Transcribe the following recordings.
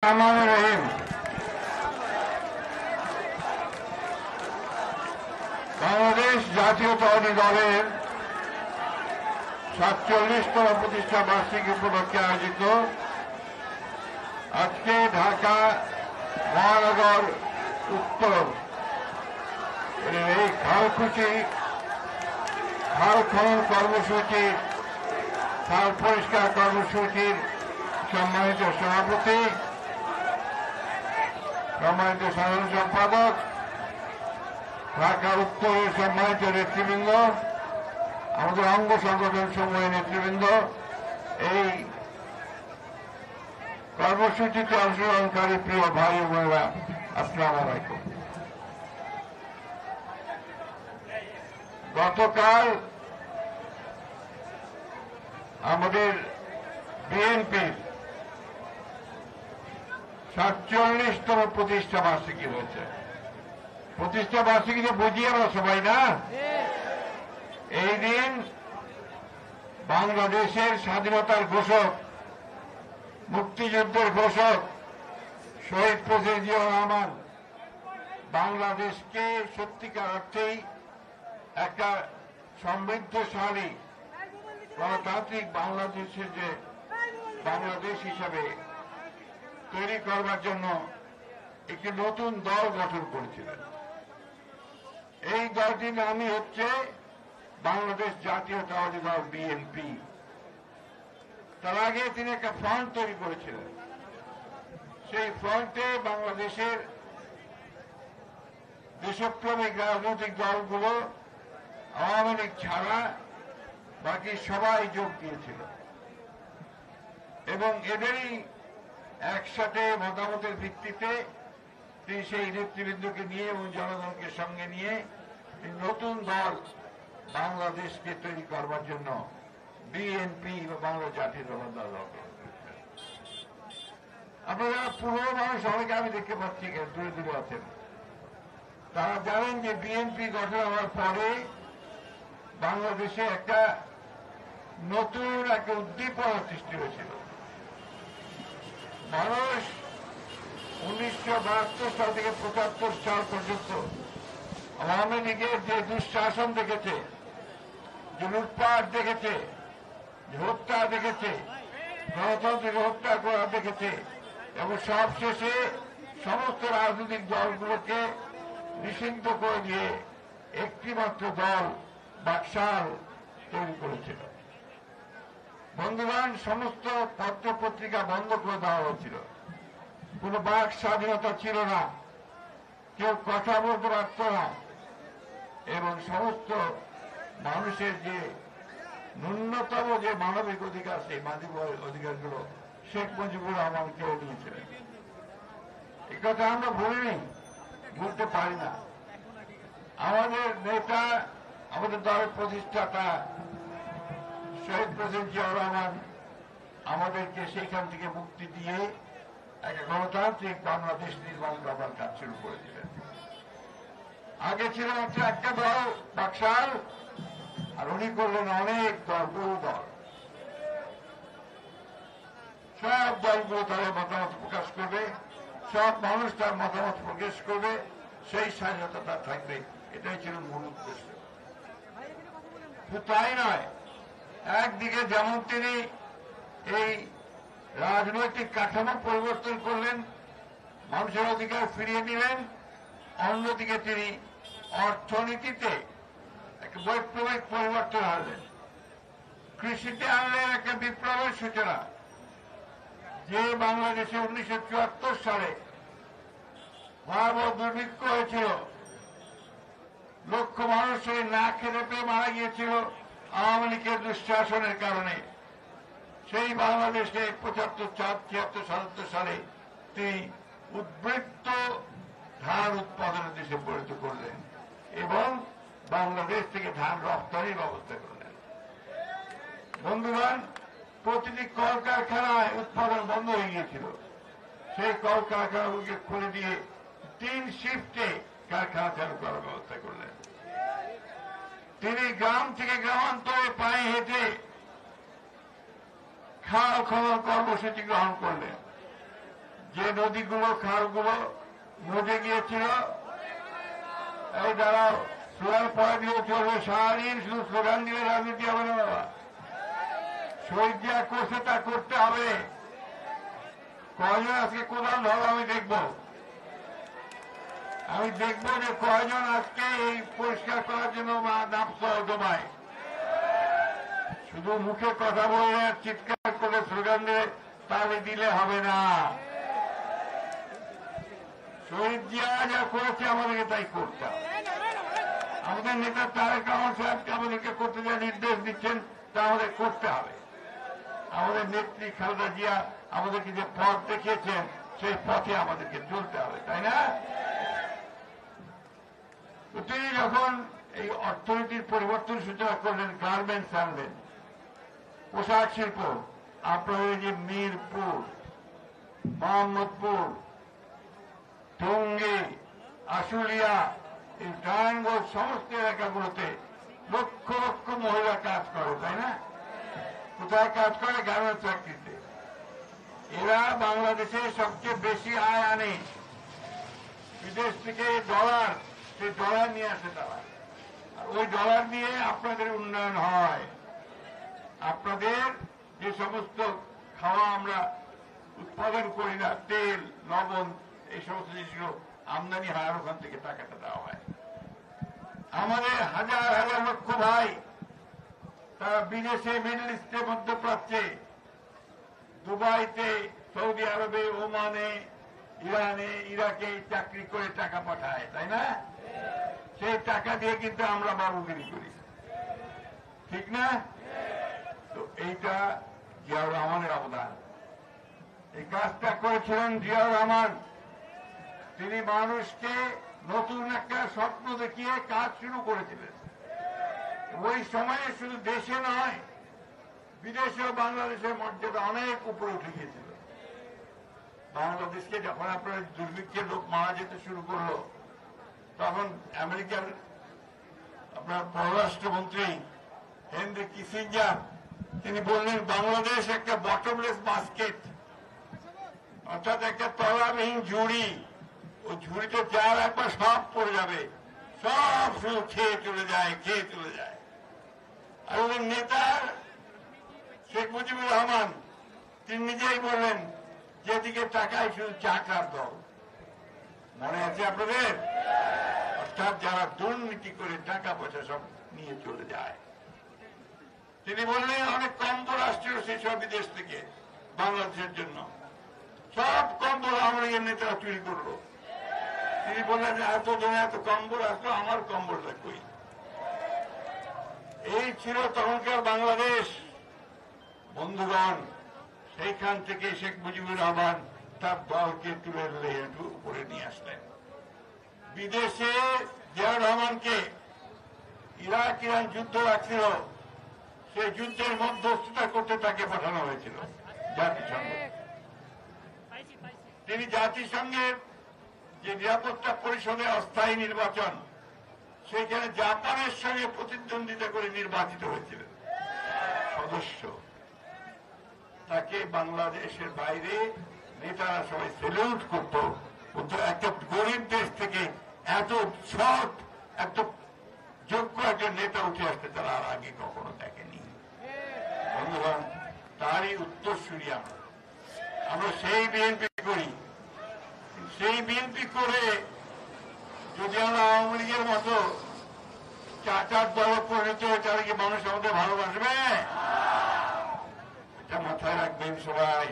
রহিম। বাংলাদেশ জাতীয়তাবাদী দলের 47তম প্রতিষ্ঠা বার্ষিকী উপলক্ষে আয়োজিত আজকে ঢাকা মহানগর উত্তর এই খাল খনন কর্মসূচি, খাল পরিষ্কার কর্মসূচির সম্মানিত সভাপতি, সম্মানিত সাধারণ সম্পাদক, ঢাকা উত্তরের সম্মানিত নেতৃবৃন্দ, আমাদের অঙ্গ সংগঠন সমূহের নেতৃবৃন্দ, এই কর্মসূচিতে অংশগ্রহণকারী প্রিয় ভাই ও বোনেরা, আসসালামু আলাইকুম। গতকাল আমাদের বিএনপির 47তম প্রতিষ্ঠা বার্ষিকী হয়েছে। প্রতিষ্ঠা বার্ষিকীতে বুঝি আমরা সবাই না, এই দিন বাংলাদেশের স্বাধীনতার ঘোষক, মুক্তিযুদ্ধের ঘোষক শহীদ প্রেসিডেন্ট জিয়াউর রহমান বাংলাদেশকে সত্যিকার অর্থেই একটা সমৃদ্ধশালী গণতান্ত্রিক বাংলাদেশের যে বাংলাদেশ হিসাবে তৈরি করবার জন্য একটি নতুন দল গঠন করেছিলেন। এই দলটির নামই হচ্ছে বাংলাদেশ জাতীয়তাবাদী দল, বিএনপি। তার আগে তিনি একটা ফ্রন্ট তৈরি করেছিলেন। সেই ফ্রন্টে বাংলাদেশের দেশপ্রেমিক রাজনৈতিক দলগুলো আওয়ামী লীগ ছাড়া বাকি সবাই যোগ দিয়েছিল এবং এদেরই একসাথে মতামতের ভিত্তিতে তিনি সেই নেতৃবৃন্দকে নিয়ে এবং জনগণকে সঙ্গে নিয়ে নতুন দল বাংলাদেশকে তৈরি করবার জন্য বিএনপি বা বাংলা জাতীয়তাবাদী দল গঠন করেছেন। আপনারা পুরো মানুষ অনেকে আমি দেখতে পাচ্ছি দূরে দূরে আছেন, তারা জানেন যে বিএনপি গঠন হওয়ার পরে বাংলাদেশে একটা নতুন একটা উদ্দীপনা সৃষ্টি হয়েছিল। মানুষ 1972 সাল থেকে 75 সাল পর্যন্ত আওয়ামী লীগের যে দুঃশাসন দেখেছে, যে লুটপাট দেখেছে, যে হত্যা দেখেছে, গণতন্ত্রকে হত্যা করা দেখেছে এবং সবশেষে সমস্ত রাজনৈতিক দলগুলোকে নিষিদ্ধ করে দিয়ে একটিমাত্র দল বাকশাল তৈরি করেছিল। বন্ধুগণ, সমস্ত পত্র পত্রিকা বন্ধ করে দেওয়া হয়েছিল, কোন বাক স্বাধীনতা ছিল না, কেউ কথা বলতে পারত না এবং সমস্ত মানুষের যে ন্যূনতম যে মানবিক অধিকার, সেই মানবিক অধিকারগুলো শেখ মুজিবুর রহমান কেউ দিয়েছিলেন। এই কথা আমরা ভুলিনি, ভুলতে পারি না। আমাদের নেতা, আমাদের দলের প্রতিষ্ঠাতা শহীদ প্রেসিডেন্ট জিয়াউর রহমান আমাদেরকে সেইখান থেকে মুক্তি দিয়ে একটা গণতান্ত্রিক বাংলাদেশ নির্মাণ করবার কাজ শুরু করেছিলেন। আগে ছিল মাত্র একটা দল বাকশাল, আর উনি করলেন অনেক দল, বহু দল। সব দলগুলো তাদের মতামত প্রকাশ করবে, সব মানুষ তার মতামত প্রকাশ করবে, সেই স্বাধীনতা তার থাকবে, এটাই ছিল মূল উদ্দেশ্য। তাই নয়, একদিকে যেমন তিনি এই রাজনৈতিক কাঠামো পরিবর্তন করলেন, মানুষের অধিকার ফিরিয়ে নিলেন, অন্যদিকে তিনি অর্থনীতিতে একটা বৈপ্লবিক পরিবর্তন আনলেন, কৃষিতে আনলেন একটা বিপ্লবের সূচনা। যে বাংলাদেশে 1974 সালে ভয়াবহ দুর্ভিক্ষ হয়েছিল, লক্ষ মানুষ না খেতে পেয়ে মারা গিয়েছিল আওয়ামী লীগের দুঃশাসনের কারণে, সেই বাংলাদেশে 75-76-77 সালে তিনি উদ্বৃত্ত ধান উৎপাদনের দেশে পরিণত করলেন এবং বাংলাদেশ থেকে ধান রপ্তানির ব্যবস্থা করলেন। বন্ধুগণ, প্রতিটি কলকারখানায় উৎপাদন বন্ধ হয়ে গিয়েছিল, সেই কলকারখানাগুলোকে খুলে দিয়ে 3 শিফটে কারখানা চালু করার ব্যবস্থা করলেন। তিনি গ্রাম থেকে গ্রামান্তরে পায়ে হেঁটে খাল খনন কর্মসূচি গ্রহণ করলেন। যে নদীগুলো খালগুলো মজে গিয়েছিল, এই দাঁড়াও, স্লোগান পড়া দিয়ে চলবে, সারাদিন শুধু স্লোগান দিয়ে রাজনীতি হবে না বাবা। শহীদ জিয়া করছে তা করতে হবে। কয়জন আজকে কোদাল ধরো আমি দেখব যে কয়জন আজকে এই পরিষ্কার করার জন্য নামছ দোবায়। শুধু মুখে কথা বলে চিৎকার করে স্লোগান দিয়ে তাহলে দিলে হবে না। শহীদ জিয়া যা করেছে আমাদেরকে তাই করতে হবে। আমাদের নেতা তারেক রহমান সাহেবকে আমাদেরকে করতে যা নির্দেশ দিচ্ছেন তা আমাদের করতে হবে। আমাদের নেত্রী খালেদা জিয়া আমাদেরকে যে পথ দেখিয়েছেন সেই পথে আমাদেরকে চলতে হবে, তাই না? তিনি যখন এই অর্থনীতির পরিবর্তন সূচনা করলেন, গার্মেন্টস আনলেন, পোশাক শিল্প, আপনাদের যে মিরপুর, মোহাম্মদপুর, টঙ্গী, আশুলিয়া, এই নারায়ণগঞ্জ সমস্ত এলাকাগুলোতে লক্ষ লক্ষ মহিলা কাজ করে, তাই না? কোথায় কাজ করে? গার্মেন্টস ফ্যাক্টরিতে। এরা বাংলাদেশে সবচেয়ে বেশি আয় আনে। বিদেশ থেকে ডলার, সেই ডলার নিয়ে আসে তারা। ওই ডলার দিয়ে আপনাদের উন্নয়ন হয়। আপনাদের যে সমস্ত খাওয়া আমরা উৎপাদন করি না, তেল, লবণ, এই সমস্ত জিনিসগুলো আমদানি হয়, ওখান থেকে টাকাটা দেওয়া হয়। আমাদের হাজার হাজার লক্ষ ভাই তারা বিদেশে, মিডল ইস্টে, মধ্যপ্রাচ্যে, দুবাইতে, সৌদি আরবে, ওমানে, ইরানে, ইরাকে চাকরি করে টাকা পাঠায়, তাই না? সেই টাকা দিয়ে কিন্তু আমরা বাবুগিরি করি, ঠিক না? তো এইটা জিয়াউর রহমানের অবদান। এই কাজটা করেছিলেন জিয়াউর রহমান। তিনি মানুষকে নতুন একটা স্বপ্ন দেখিয়ে কাজ শুরু করেছিলেন। ওই সময়ে শুধু দেশে নয়, বিদেশেও বাংলাদেশের মর্যাদা অনেক উপরে উঠে গিয়েছিল। বাংলাদেশকে যখন আপনার দুর্ভিক্ষে লোক মারা যেতে শুরু করলো, তখন আমেরিকার আপনার পররাষ্ট্রমন্ত্রী হেনরি কিসিঞ্জার তিনি বললেন, বাংলাদেশ একটা বটমলেস বাস্কেট, অর্থাৎ একটা তলাবিহীন ঝুড়ি। ওই ঝুড়িতে চাল একবার সব পড়ে যাবে, সব শুধু খেয়ে চলে যায়, খেয়ে চলে যায়। আর ওদের নেতা শেখ মুজিবুর রহমান তিনি নিজেই বললেন, যেদিকে টাকায় শুধু চাকার দল। মনে আছে আপনাদের? অর্থাৎ যারা দুর্নীতি করে টাকা পয়সা সব নিয়ে চলে যায়। তিনি বললেন, অনেক কম্বল আসছিল সেসব বিদেশ থেকে বাংলাদেশের জন্য, সব কম্বল আওয়ামী লীগের নেতারা চুরি করলো। তিনি বললেন, এত জনে এত কম্বল আসলো, আমার কম্বলটা কই? এই ছিল তখনকার বাংলাদেশ। বন্ধুগণ, সেইখান থেকে শেখ মুজিবুর রহমান তার দলকে তুলে ধরে একটু উপরে নিয়ে আসলেন। বিদেশে জিয়াউর রহমানকে ইরান যুদ্ধ রাখছিল, সেই যুদ্ধের মধ্যস্থতা করতে তাকে পাঠানো হয়েছিল জাতিসংঘ। তিনি জাতিসংঘের যে নিরাপত্তা পরিষদে অস্থায়ী নির্বাচন, সেখানে জাপানের সঙ্গে প্রতিদ্বন্দ্বিতা করে নির্বাচিত হয়েছিলেন সদস্য। তাকে বাংলাদেশের বাইরে নেতারা সবাই সেলিউট করত। একটা গরিব দেশ থেকে এত সৎ, এত যোগ্য একজন নেতা উঠে আসতে তারা আর আগে কখনো দেখেনি। বন্ধুগণ, তারই উত্তরসূরি আমরা সেই বিএনপি করি। সেই বিএনপি করে যদি আমরা আওয়ামী লীগের মতো চাচার দল পরিণত হয়ে, তাহলে কি মানুষ আমাদের ভালোবাসবে? এটা মাথায় রাখবেন সবাই।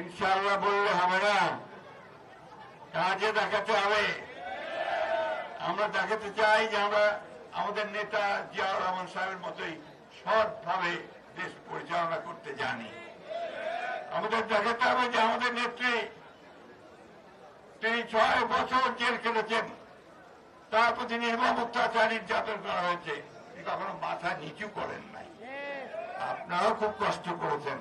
ইনশাআল্লাহ বললে হবে না, কাজে দেখাতে হবে। আমরা দেখাতে চাই যে আমরা আমাদের নেতা জিয়াউর রহমান সাহেবের মতোই সৎভাবে দেশ পরিচালনা করতে জানি। আমাদের দেখাতে হবে যে আমাদের নেত্রী, তিনি 6 বছর জেল খেটেছেন, তার প্রতি নির্মম অত্যাচার নির্যাতন করা হয়েছে, তিনি কখনো মাথা নিচু করেন নাই। আপনারাও খুব কষ্ট করেছেন।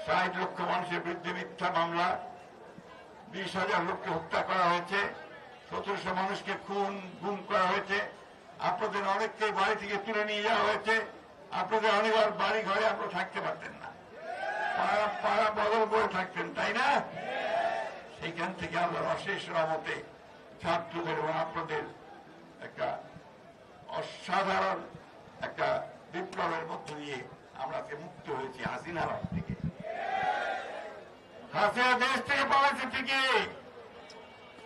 60 লক্ষ মানুষের বিরুদ্ধে মিথ্যা মামলা, 20,000 লোককে হত্যা করা হয়েছে, 1700 মানুষকে গুম করা হয়েছে, আপনাদের অনেককে বাড়ি থেকে তুলে নিয়ে যাওয়া হয়েছে, আপনাদের অনেকবার বাড়ি ঘরে আপনারা থাকতে পারতেন না। পাড়া বদল করে থাকতেন, তাই না? সেইখান থেকে আল্লাহর অশেষ রহমতে ছাত্রদের এবং আপনাদের একটা অসাধারণ একটা বিপ্লবের মধ্য দিয়ে আমরা আজকে মুক্ত হয়েছি হাসিনার হাত থেকে। হাসিনা দেশ থেকে পালাচ্ছে ঠিকই,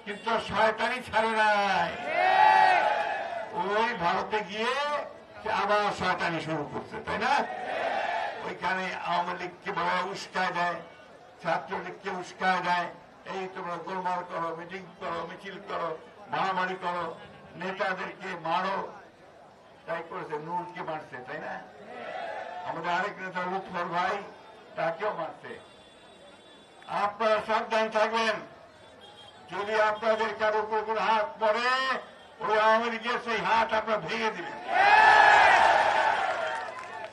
কিন্তু শয়তানি ছাড়ে নাই। ওই ভারতে গিয়ে আবার শয়তানি শুরু করছে, তাই না? ওইখানে আওয়ামী লীগকে বড় উস্কায় দেয়, ছাত্রলীগকে উস্কায় দেয়, এই তোমরা গোলমাল করো, মিটিং করো, মিছিল করো, মারামারি করো, নেতাদেরকে মারো। তাই করেছে, নূরকে মারছে, তাই না? আমাদের আরেক নেতা লুৎফর ভাই, তাকেও মারছে। আপনারা সাবধান থাকবেন, যদি আপনাদের কারো উপর কোনো হাত পড়ে, ওই আওয়ামী লীগের সেই হাত আপনারা ভেঙে দিবেন,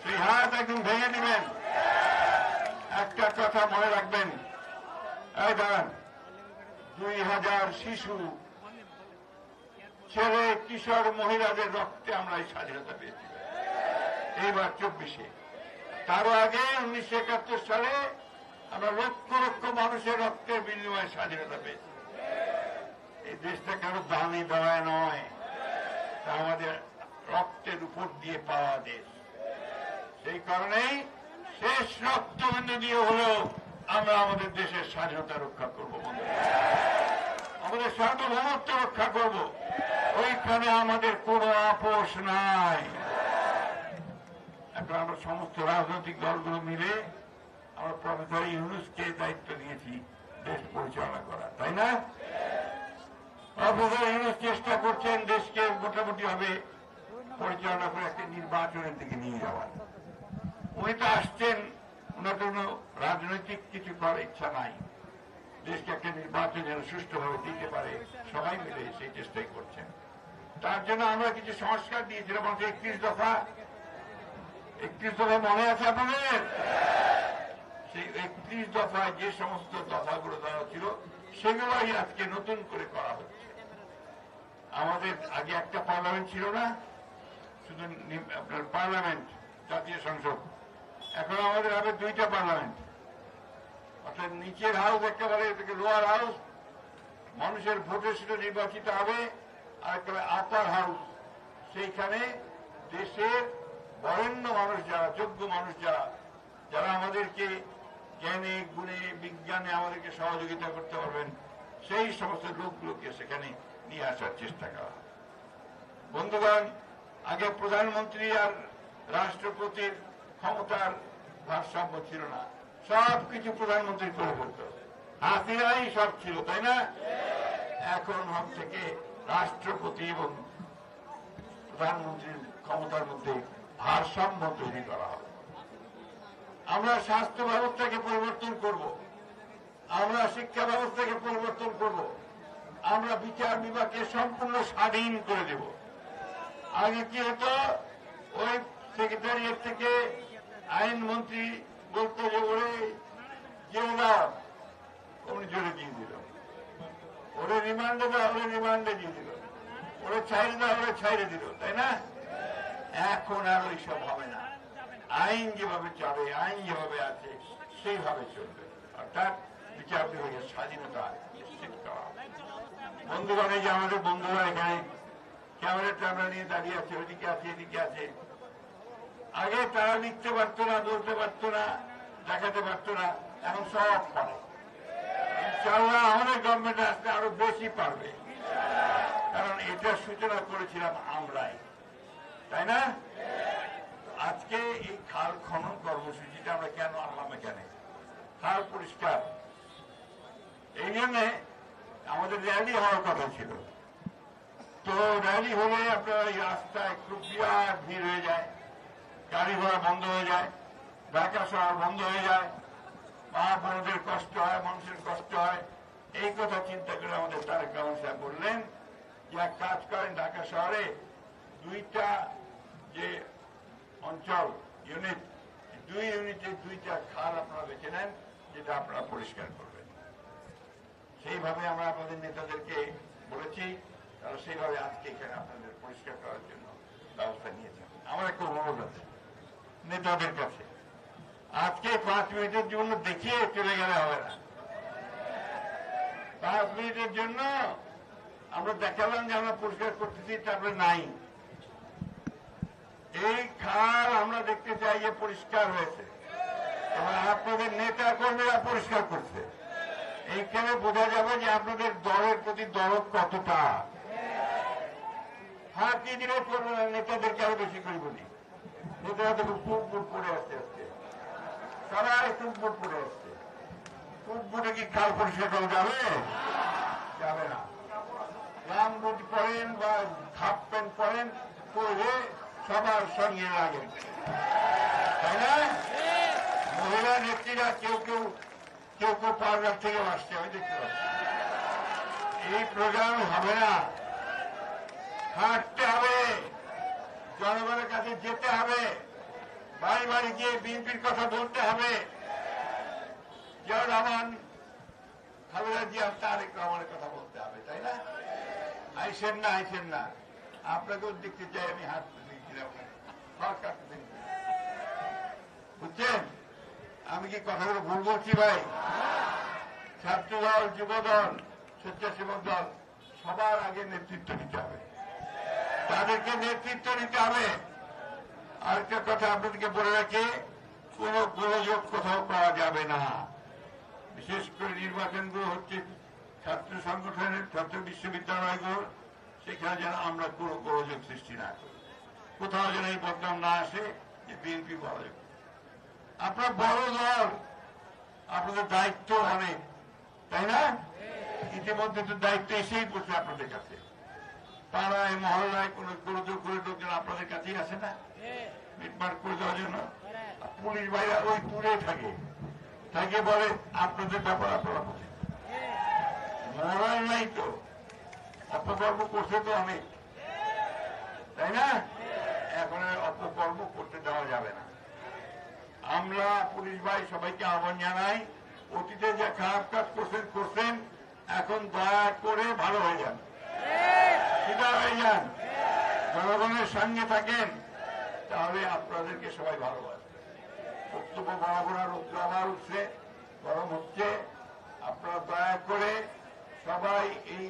সেই হাত একদম ভেঙে দিবেন। একটা কথা মনে রাখবেন, এই দাঁড়ান, 2000 শিশু, ছেলে, কিশোর, মহিলাদের রক্তে আমরা এই স্বাধীনতা পেয়েছি। এইবার 24-এ, তারও আগে 1971 সালে আমরা লক্ষ লক্ষ মানুষের রক্তের বিনিময়ে স্বাধীনতা পেয়েছি। এই দেশটা কারো দামি দেওয়ায় নয়, তা আমাদের রক্তের উপর দিয়ে পাওয়া দেশ। সেই কারণেই শেষ রক্তবিন্দু দিয়ে হলেও আমরা আমাদের দেশের স্বাধীনতা রক্ষা করব, আমাদের সার্বভৌমত্ব রক্ষা করব। ওইখানে আমাদের কোনো আপোষ নাই। এখন আমরা সমস্ত রাজনৈতিক দলগুলো মিলে আমরা প্রফেসর ইউনূসকে দায়িত্ব দিয়েছি দেশ পরিচালনা করা, তাই না? প্রফেসর ইউনূস চেষ্টা করছেন দেশকে মোটামুটি ভাবে পরিচালনা করে একটা নির্বাচনের দিকে নিয়ে যাওয়ার। উনি তো আসছেন, ওনার কোনো রাজনৈতিক কিছু করার ইচ্ছা নাই, দেশকে একটা নির্বাচন যেন সুষ্ঠুভাবে দিতে পারে, সবাই মিলে সেই চেষ্টাই করছেন। তার জন্য আমরা কিছু সংস্কার দিয়েছিলাম, 31 দফা মনে আছে আপনাদের? সেই 31 দফায় যে সমস্ত দফাগুলো দেওয়া ছিল সেগুলোই আজকে নতুন করে করা হচ্ছে। আমাদের আগে একটা পার্লামেন্ট ছিল না, শুধু আপনার পার্লামেন্ট, জাতীয় সংসদ। এখন আমাদের হবে 2টা পার্লামেন্ট, অর্থাৎ নিচের হাউস একেবারে লোয়ার হাউস, মানুষের ভোটের সাথে নির্বাচিত হবে, আর একেবারে আপার হাউস, সেইখানে দেশের বরেণ্য মানুষ যারা, যোগ্য মানুষ যারা, যারা আমাদেরকে জ্ঞানে গুণে বিজ্ঞানে আমাদেরকে সহযোগিতা করতে পারবেন, সেই সমস্ত লোকগুলোকে সেখানে নিয়ে আসার চেষ্টা করা। বন্ধুগণ, আগে প্রধানমন্ত্রী আর রাষ্ট্রপতির ক্ষমতার ভারসাম্য ছিল না, সব কিছু প্রধানমন্ত্রী করে ফেলত, হাসিনাই সব ছিল, তাই না? এখন থেকে রাষ্ট্রপতি এবং প্রধানমন্ত্রীর ক্ষমতার মধ্যে ভারসাম্য তৈরি করা হবে। আমরা স্বাস্থ্য ব্যবস্থাকে পরিবর্তন করব, আমরা শিক্ষা ব্যবস্থাকে পরিবর্তন করব, আমরা বিচার বিভাগকে সম্পূর্ণ স্বাধীন করে দেব। আগে কি হতো, ওই সেক্রেটারিয়েট থেকে আইনমন্ত্রী বলতো যে ওরে জেলে দাও, উনি জেলে দিয়ে দিল, ওরে রিমান্ডে দাও, ওরে রিমান্ডে দিয়ে দিল, ওরে ছাইড়ে দাও, ওরে ছাইড়ে দিল, তাই না? এখন আর ওইসব হবে না, আইন যেভাবে চলে, আইন যেভাবে আছে সেইভাবে চলবে, অর্থাৎ বিচার বিভাগের স্বাধীনতা নিশ্চিত করা। বন্ধুগণ, এই যে আমাদের বন্ধুরা এখানে ক্যামেরা ট্যামেরা নিয়ে দাঁড়িয়ে আছে, ওইদিকে আছে, এদিকে আছে, আগে তারা লিখতে পারতো না, বলতে পারতো না, দেখাতে পারতো না, এখন সব পারে। ইনশাআল্লাহ আমাদের গভর্নমেন্ট আসতে আরো বেশি পারবে, কারণ এটা সূচনা করেছিলাম আমরাই, তাই না? আজকে এই খাল খনন কর্মসূচিটা আমরা কেন আনলাম এখানে? খাল পরিষ্কার, এই জন্যে আমাদের র্যালি হওয়ার কথা ছিল। তো র্যালি হলে আপনার এই রাস্তায় খুব বিরাট ভিড় হয়ে যায়, গাড়ি ঘোড়া বন্ধ হয়ে যায়, ঢাকা শহর বন্ধ হয়ে যায়, মা বোনদের কষ্ট হয়, মানুষের কষ্ট হয়। এই কথা চিন্তা করে আমাদের তারেক রহমান সাহেব বললেন যে এক কাজ করেন, ঢাকা শহরে 2টা যে অঞ্চল ইউনিট, 2 ইউনিটের 2টা খাল আপনারা বেছে নেন, যেটা আপনারা পরিষ্কার করবেন। সেইভাবে আমরা আপনাদের নেতাদেরকে বলেছি, তারা সেইভাবে আজকে এখানে আপনাদের পরিষ্কার করার জন্য ব্যবস্থা নিয়েছেন। আমার একটা অনুরোধ আছে নেতাদের কাছে, আজকে 5 মিনিটের জন্য দেখিয়ে চলে গেলে হবে না। 5 মিনিটের জন্য আমরা দেখালাম যে আমরা পরিষ্কার করতেছি, তারপরে নাই। এই খাল আমরা দেখতে চাই যে পরিষ্কার হয়েছে এবং আপনাদের নেতা কর্মীরা পরিষ্কার করছে। এইখানে বোঝা যাবে যে আপনাদের দলের প্রতি দরদ কতটা। ফাঁকি দিলে করবো না, নেতাদেরকে আরো বেশি করে বলি। নেতারা দেখুন টুকবুট পড়ে আসছে, আজকে সবাই টুকবুট পড়ে আসছে। টুকবুটে কি খাল পরিষ্কার করা যাবে? যাবে না। গাম বুট পরেন বা হাফ প্যান্ট পরেন, পরে সবার সঙ্গে লাগে, তাই না? মহিলা নেত্রীরা কেউ কেউ পার্লার থেকে আসছে, আমি দেখতে পাচ্ছি। এই প্রোগ্রাম হবে না, হাঁটতে হবে, জনগণের কাছে যেতে হবে, বাড়ি বাড়ি গিয়ে বিএনপির কথা বলতে হবে। জিয়া রহমান, খালেদা জিয়া, তারেক রহমানের কথা বলতে হবে, তাই না? আইসেন না, আপনাকেও দেখতে চাই আমি হাঁটতে বুঝছেন? আমি কি কথাগুলো ভুল বলছি ভাই? ছাত্র দল, যুব দল, স্বেচ্ছাসেবক দল সবার আগে নেতৃত্ব নিতে হবে, তাদেরকে নেতৃত্ব নিতে হবে। আরেকটা কথা আপনাদেরকে বলে রাখি, কোন গোলযোগ কোথাও পাওয়া যাবে না। বিশেষ করে নির্বাচনগুলো হচ্ছে ছাত্র সংগঠনের, ছাত্র বিশ্ববিদ্যালয়গুলো, সেখানে যেন আমরা কোনো গোলযোগ সৃষ্টি না করি। কোথাও যেন এই বদনাম না আসে যে বিএনপি বড়। আপনার বড় দল, আপনাদের দায়িত্ব অনেক, তাই না? ইতিমধ্যে তো দায়িত্ব এসেই পড়ছে আপনাদের কাছে। পাড়ায় মহল্লায় কোন গোলযোগ করে লোকজন আপনাদের কাছেই আসে না মিটমাট করে দেওয়ার জন্য। পুলিশ ভাইরা ওই দূরে থাকে বলে আপনাদের ব্যাপার আপনারা বলে। মরাল নাই তো, অপকর্ম করছে তো অনেক, তাই না? এখন অপকর্ম করতে দেওয়া যাবে না। আমরা পুলিশ ভাই সবাইকে আহ্বান জানাই, অতীতে যে খারাপ কাজ করছেন, এখন দয়া করে ভালো হয়ে যান, সিধা হয়ে যান, জনগণের সঙ্গে থাকেন, তাহলে আপনাদেরকে সবাই ভালোবাসবে। বক্তব্য বরাবর রৌদ্র আবার উঠছে, গরম হচ্ছে। আপনারা দয়া করে সবাই এই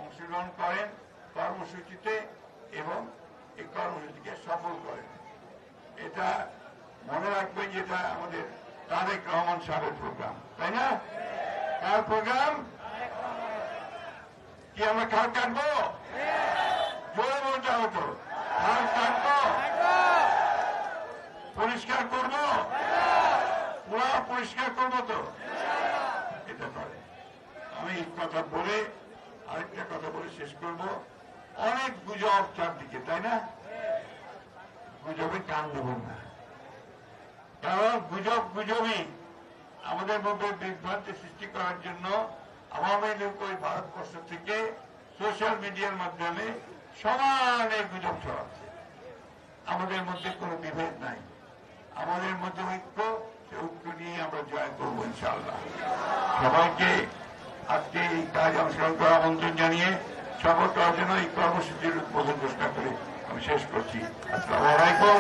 অংশগ্রহণ করেন কর্মসূচিতে এবং এই কর্মসূচিকে সফল করেন। এটা মনে রাখবেন যে এটা আমাদের তারেক রহমান সাহেবের প্রোগ্রাম, তাই না? কার প্রোগ্রাম? কি আমরা খাল কাটবো? জোরে বলতে হতো, খাল কাটবো, পরিষ্কার করবো, পুরা পরিষ্কার করবো তো। এটা করে আমি এই কথা বলে আরেকটা কথা বলে শেষ করব। অনেক গুজব চারদিকে, তাই না? গুজবে কান দেবেন না, কারণ গুজবই আমাদের মধ্যে বিভ্রান্তি সৃষ্টি করার জন্য আওয়ামী লীগ ওই ভারতবর্ষ থেকে সোশ্যাল মিডিয়ার মাধ্যমে সমানে গুজব ছড়াচ্ছে। আমাদের মধ্যে কোনো বিভেদ নাই, আমাদের মধ্যে ঐক্য, সে ঐক্য নিয়ে আমরা জয় করবো ইনশাআল্লাহ। সবাইকে আজকে এই কাজ অংশগ্রহণ করার আমন্ত্রণ জানিয়ে শপথ করার জন্য এই কর্মসূচির উদ্বোধন ঘোষণা করে আমি শেষ করছি। আসসালামু আলাইকুম।